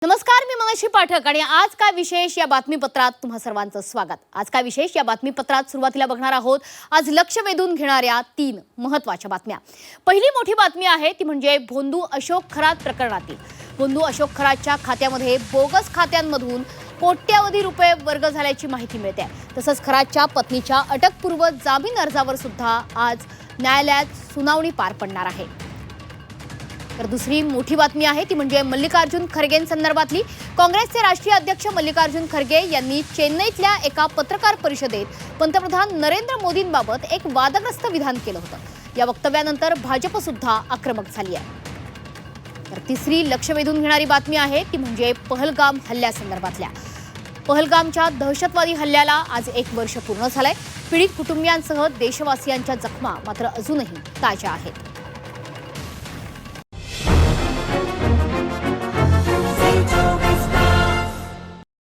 नमस्कार, मी मनोज पाठक आणि आज काय विशेष या बातमीपत्रात तुम्हा सर्वांचं स्वागत। आज काय विशेष या बातमीपत्रात सुरुवातीला बघणार आहोत आज लक्ष वेधून घेणाऱ्या 3 महत्त्वाच्या बातम्या। पहिली मोठी बातमी आहे ती म्हणजे भोंदू अशोक खरात प्रकरणातील। भोंदू अशोक खरातच्या खात्यामध्ये बोगस खात्यांमधून कोट्यावधी रुपये वर्ग झाल्याची माहिती मिळते। तसंच खरातच्या पत्नीच्या अटकपूर्व जामीन अर्जावर सुद्धा आज न्यायालयात सुनावणी पार पडणार आहे। तर दुसरी मोठी बातमी आहे ती म्हणजे मल्लिकार्जुन खरगेंसंदर्भातली। काँग्रेसचे राष्ट्रीय अध्यक्ष मल्लिकार्जुन खरगे यांनी चेन्नईतल्या एका पत्रकार परिषदेत पंतप्रधान नरेंद्र मोदींबाबत एक वादग्रस्त विधान केलं होतं। या वक्तव्यानंतर भाजप सुद्धा आक्रमक झाली आहे। तर तिसरी लक्ष वेधून घेणारी बातमी आहे ती म्हणजे पहलगाम हल्ल्यासंदर्भातल्या। पहलगामच्या दहशतवादी हल्ल्याला आज 1 वर्ष पूर्ण झालंय। पीडित कुटुंबियांसह देशवासियांच्या जखमा मात्र अजूनही ताज्या आहेत।